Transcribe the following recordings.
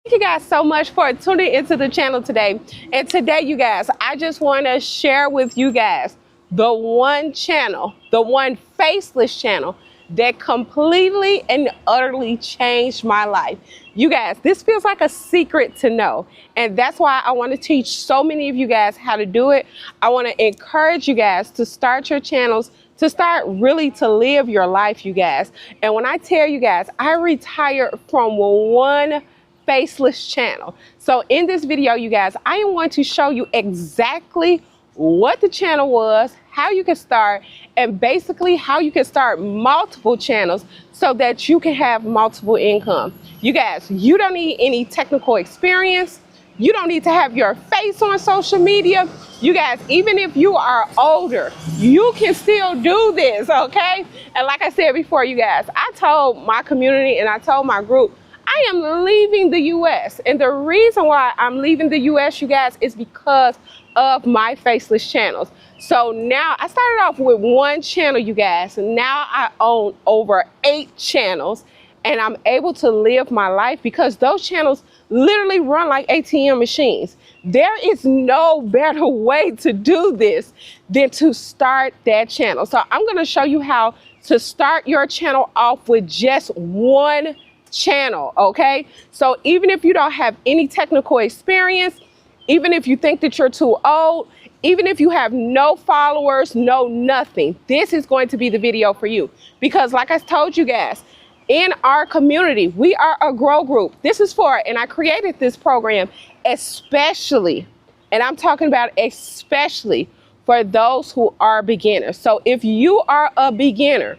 Thank you guys so much for tuning into the channel today. And today, you guys, I just want to share with you guys the one channel, the one faceless channel that completely and utterly changed my life. You guys, this feels like a secret to know. And that's why I want to teach so many of you guys how to do it. I want to encourage you guys to start your channels, to start really to live your life, you guys. And when I tell you guys, I retired from one faceless channel. So in this video, you guys, I am going to show you exactly what the channel was, how you can start, and basically how you can start multiple channels so that you can have multiple income. You guys, you don't need any technical experience. You don't need to have your face on social media. You guys, even if you are older, you can still do this, okay? And like I said before, you guys, I told my community and I told my group, I am leaving the US. And the reason why I'm leaving the US, you guys, is because of my faceless channels. So now I started off with one channel, you guys, and now I own over 8 channels, and I'm able to live my life because those channels literally run like ATM machines. There is no better way to do this than to start that channel. So I'm going to show you how to start your channel off with just one channel, okay? So even if you don't have any technical experience, even if you think that you're too old, even if you have no followers, no nothing, this is going to be the video for you. Because like I told you guys, in our community, we are a grow group. This is for, and I created this program especially, and I'm talking about especially for those who are beginners. So if you are a beginner,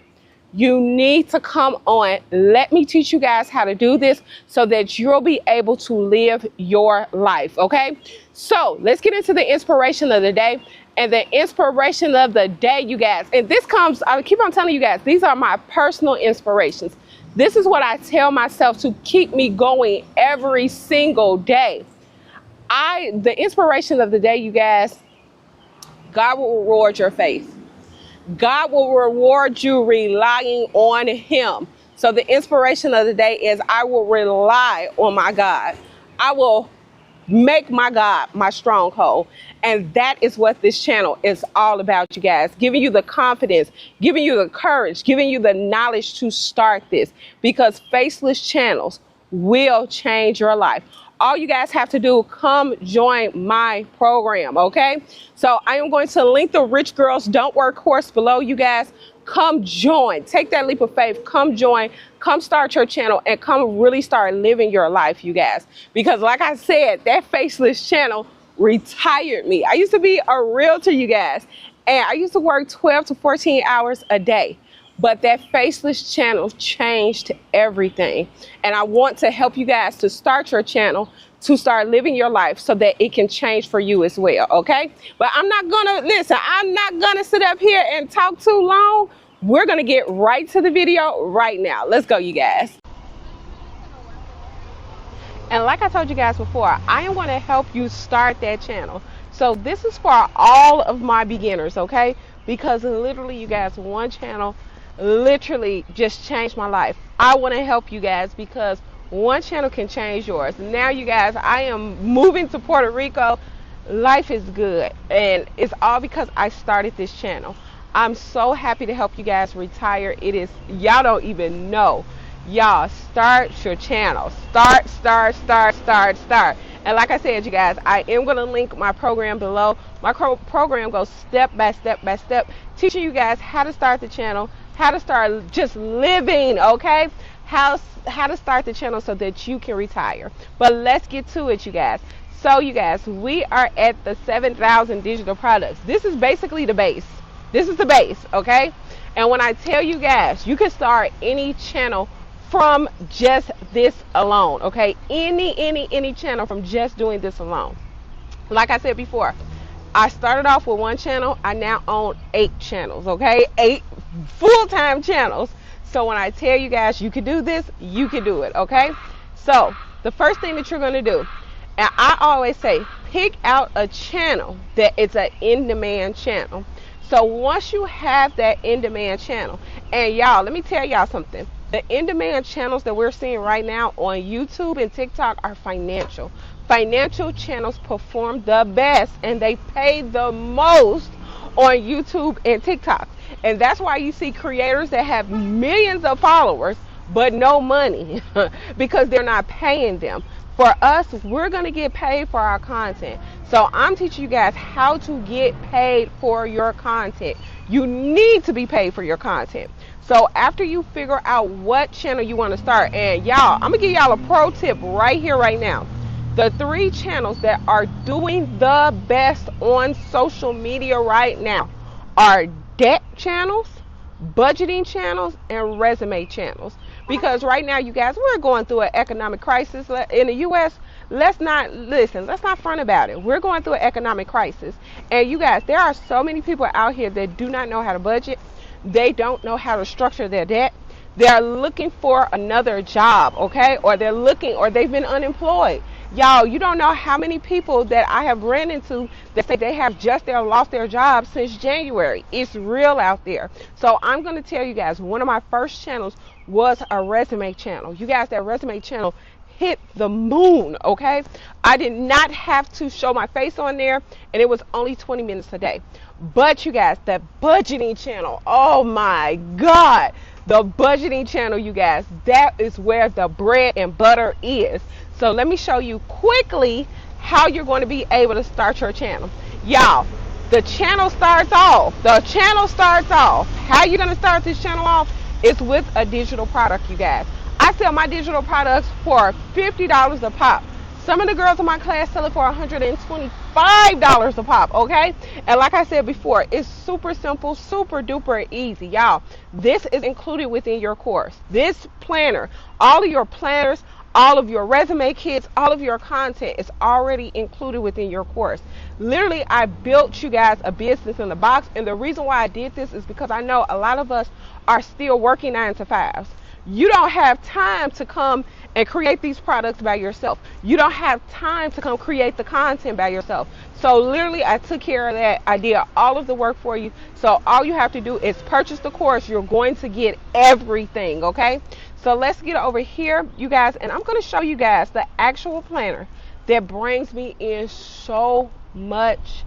you need to come on. Let me teach you guys how to do this so that you'll be able to live your life, okay? So let's get into the inspiration of the day. And the inspiration of the day, you guys, and this comes, I keep on telling you guys, these are my personal inspirations. This is what I tell myself to keep me going every single day. The inspiration of the day, you guys, God will reward your faith. God will reward you relying on Him. So the inspiration of the day is I will rely on my God. I will make my God my stronghold. And that is what this channel is all about, you guys. Giving you the confidence, giving you the courage, giving you the knowledge to start this. Because faceless channels will change your life. All you guys have to do, come join my program, okay? So I am going to link the Rich Girls Don't Work course below, you guys. Come join, take that leap of faith, come join, come start your channel, and come really start living your life, you guys. Because like I said, that faceless channel retired me. I used to be a realtor, you guys, and I used to work 12 to 14 hours a day. But that faceless channel changed everything. And I want to help you guys to start your channel, to start living your life so that it can change for you as well, okay? But I'm not gonna sit up here and talk too long. We're gonna get right to the video right now. Let's go, you guys. And like I told you guys before, I am gonna help you start that channel. So this is for all of my beginners, okay? Because literally, you guys, one channel literally just changed my life. I want to help you guys because one channel can change yours. Now, you guys, I am moving to Puerto Rico. Life is good, and it's all because I started this channel. I'm so happy to help you guys retire. It is, y'all don't even know. Y'all, start your channel. Start. And like I said, you guys, I am going to link my program below. My program goes step by step, teaching you guys how to start the channel, how to start just living, okay? How to start the channel so that you can retire. But let's get to it, you guys. So, you guys, we are at the 7,000 digital products. This is basically the base. This is the base, okay? And when I tell you guys, you can start any channel from just this alone, okay? Any channel from just doing this alone. Like I said before, I started off with one channel. I now own 8 channels, okay? 8 full-time channels. So when I tell you guys you can do this, you can do it, okay? So the first thing that you're going to do, and I always say, pick out a channel that is an in-demand channel. So once you have that in-demand channel, and y'all, let me tell y'all something. The in-demand channels that we're seeing right now on YouTube and TikTok are financial. Financial channels perform the best and they pay the most on YouTube and TikTok. And that's why you see creators that have millions of followers but no money because they're not paying them. For us, we're going to get paid for our content. So I'm teaching you guys how to get paid for your content. You need to be paid for your content. So after you figure out what channel you want to start, and y'all, I'm going to give y'all a pro tip right here, right now. The 3 channels that are doing the best on social media right now are debt channels, budgeting channels, and resume channels. Because right now, you guys, we're going through an economic crisis in the U.S. Let's not front about it. We're going through an economic crisis. And you guys, there are so many people out here that do not know how to budget. They don't know how to structure their debt. They're looking for another job, okay? Or they've been unemployed. Y'all, you don't know how many people that I have ran into that say they have lost their job since January. It's real out there. So I'm going to tell you guys, one of my first channels was a resume channel. You guys, that resume channel hit the moon, okay? I did not have to show my face on there, and it was only 20 minutes a day. But you guys, that budgeting channel, oh my God, the budgeting channel, you guys, that is where the bread and butter is. So let me show you quickly how you're going to be able to start your channel. Y'all, the channel starts off. How you're going to start this channel off is with a digital product, you guys. I sell my digital products for $50 a pop. Some of the girls in my class sell it for $125 a pop, okay? And like I said before, it's super simple, super duper easy. Y'all, this is included within your course. This planner, all of your planners, all of your resume kits, all of your content is already included within your course. Literally, I built you guys a business in the box. And the reason why I did this is because I know a lot of us are still working 9 to 5s. You don't have time to come and create these products by yourself. You don't have time to come create the content by yourself. So literally, I took care of that. I did all of the work for you. So all you have to do is purchase the course. You're going to get everything, okay? So let's get over here, you guys, and I'm going to show you guys the actual planner that brings me in so much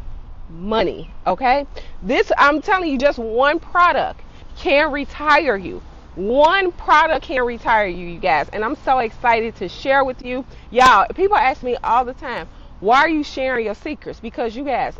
money, okay? This, I'm telling you, just one product can retire you. One product can retire you, you guys, and I'm so excited to share with you. Y'all, people ask me all the time, why are you sharing your secrets? Because you guys,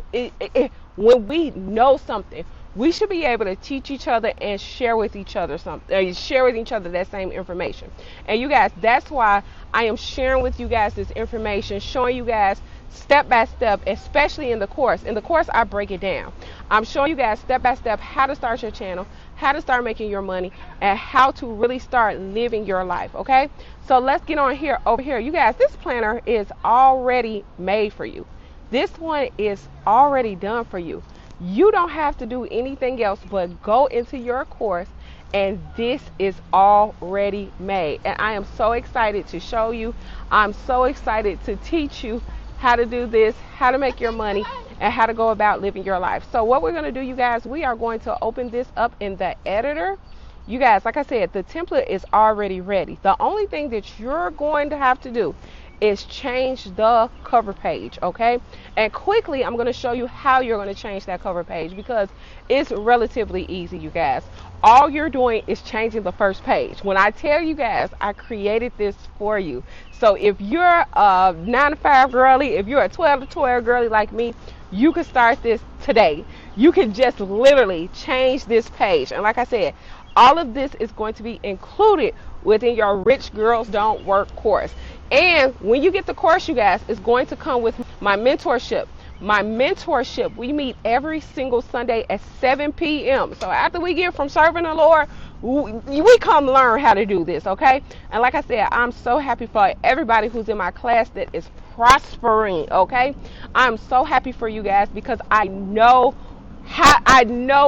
when we know something, we should be able to teach each other and share with each other that same information. And you guys, that's why I am sharing with you guys this information, showing you guys step by step, especially in the course. In the course, I break it down. I'm showing you guys step by step how to start your channel, how to start making your money, and how to really start living your life, okay? So let's get on here, over here. You guys, this planner is already made for you. This one is already done for you. You don't have to do anything else but go into your course, and this is already made. And I am so excited to show you. I'm so excited to teach you how to do this, how to make your money, and how to go about living your life. So what we're going to do, you guys, we are going to open this up in the editor. You guys, like I said, the template is already ready. The only thing that you're going to have to do is change the cover page, okay? And quickly, I'm going to show you how you're going to change that cover page, because it's relatively easy, you guys. All you're doing is changing the first page. When I tell you guys, I created this for you. So if you're a 9 to 5 girly, if you're a 12 to 12 girly like me, you can start this today. You can just literally change this page. And like I said, all of this is going to be included within your Rich Girls Don't Work course. And when you get the course, you guys, it's going to come with my mentorship. My mentorship, we meet every single Sunday at 7 p.m. So after we get from serving the Lord, we come learn how to do this, okay? And like I said, I'm so happy for everybody who's in my class that is prospering, okay? I'm so happy for you guys, because I know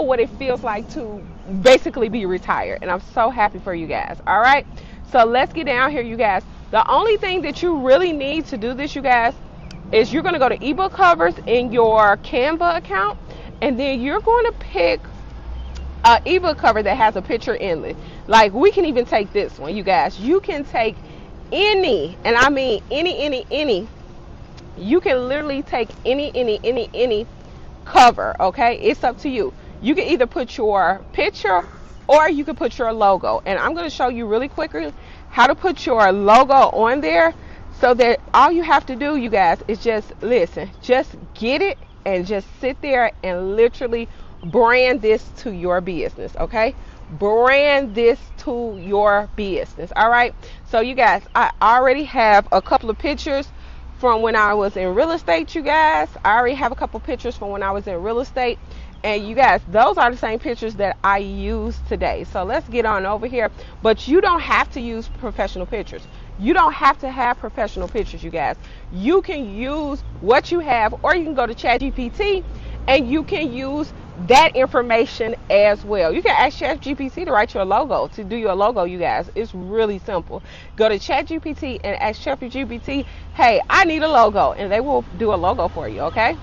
what it feels like to basically be retired, and I'm so happy for you guys. All right, so let's get down here, you guys. The only thing that you really need to do this, you guys, is you're going to go to ebook covers in your Canva account, and then you're going to pick ebook cover that has a picture in it. Like, we can even take this one, you guys. You can take any, and I mean any. You can literally take any cover, okay? It's up to you. You can either put your picture or you can put your logo. And I'm going to show you really quickly how to put your logo on there, so that all you have to do, you guys, is just listen. Just get it and just sit there and literally brand this to your business, okay? Brand this to your business, all right? So you guys, I already have a couple of pictures from when I was in real estate, you guys. I already have a couple pictures from when I was in real estate. And you guys, those are the same pictures that I use today. So let's get on over here. But you don't have to use professional pictures. You don't have to have professional pictures, you guys. You can use what you have, or you can go to ChatGPT and you can use that information as well. You can ask ChatGPT to write your logo, to do your logo, you guys. It's really simple. Go to ChatGPT and ask ChatGPT, hey, I need a logo, and they will do a logo for you, okay?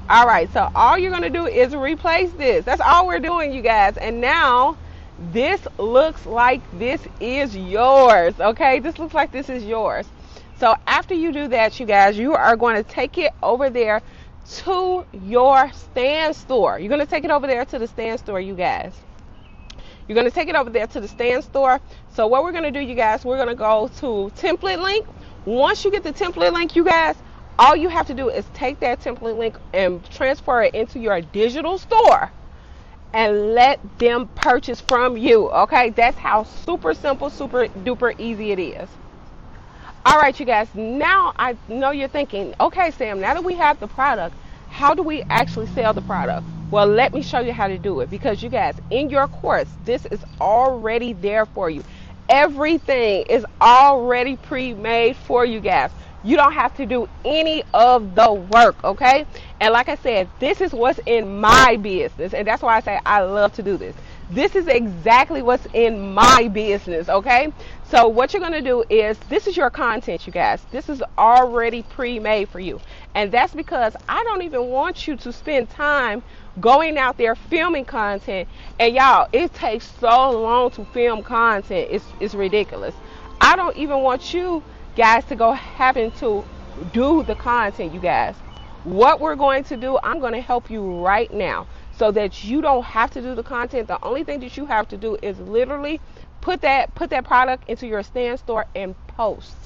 All right, so all you're gonna do is replace this. That's all we're doing, you guys. And now this looks like this is yours, okay? This looks like this is yours. So after you do that, you guys, you are going to take it over there to your stand store. You're going to take it over there to the stand store, you guys. You're going to take it over there to the stand store. So what we're going to do, you guys, we're going to go to template link. Once you get the template link, you guys, all you have to do is take that template link and transfer it into your digital store and let them purchase from you, okay? That's how super simple, super duper easy it is. All right, you guys, now I know you're thinking, okay, Sam, now that we have the product, how do we actually sell the product? Well, let me show you how to do it, because you guys, in your course, this is already there for you. Everything is already pre-made for you guys. You don't have to do any of the work, okay? And like I said, this is what's in my business, and that's why I say I love to do this. This is exactly what's in my business, okay? So what you're going to do is, this is your content, you guys. This is already pre-made for you. And that's because I don't even want you to spend time going out there filming content. And y'all, it takes so long to film content. It's ridiculous. I don't even want you guys to go having to do the content, you guys. What we're going to do, I'm going to help you right now, so that you don't have to do the content. The only thing that you have to do is literally put that product into your stand store and post,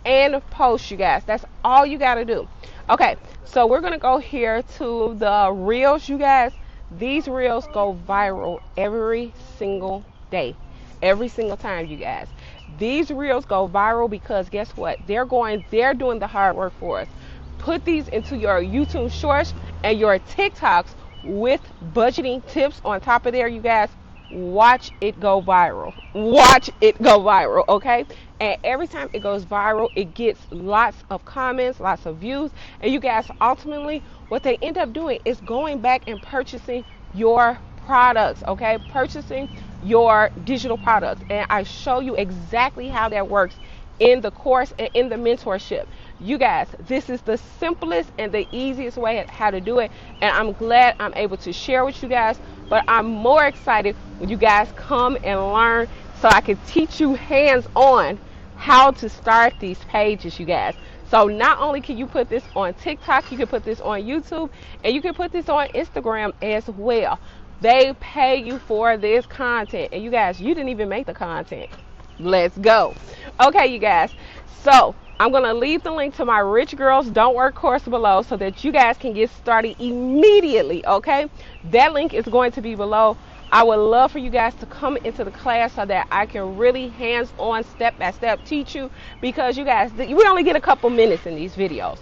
you guys. That's all you got to do. Okay, so we're gonna go here to the reels, you guys. These reels go viral every single day, every single time, you guys. These reels go viral because guess what? They're doing the hard work for us. Put these into your YouTube shorts and your TikToks with budgeting tips on top of there, you guys. Watch it go viral. Watch it go viral, okay? And every time it goes viral, it gets lots of comments, lots of views. And you guys, ultimately, what they end up doing is going back and purchasing your products, okay? Purchasing your digital products. And I show you exactly how that works in the course and in the mentorship. You guys, this is the simplest and the easiest way at how to do it, and I'm glad I'm able to share with you guys. But I'm more excited when you guys come and learn, so I can teach you hands-on how to start these pages, you guys. So not only can you put this on TikTok, you can put this on YouTube, and you can put this on Instagram as well. They pay you for this content, and you guys, you didn't even make the content. Let's go. Okay, you guys, so I'm going to leave the link to my Rich Girls Don't Work course below, so that you guys can get started immediately, okay? That link is going to be below. I would love for you guys to come into the class so that I can really hands-on, step-by-step teach you, because you guys, we only get a couple minutes in these videos.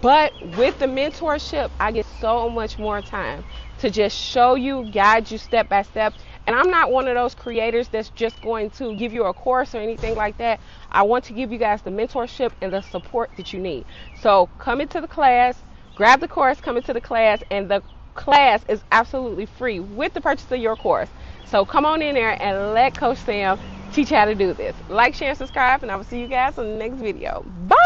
But with the mentorship, I get so much more time to just show you, guide you step-by-step. And I'm not one of those creators that's just going to give you a course or anything like that. I want to give you guys the mentorship and the support that you need. So come into the class, grab the course, come into the class, and the class is absolutely free with the purchase of your course. So come on in there and let Coach Sam teach you how to do this. Like, share, and subscribe, and I will see you guys on the next video. Bye!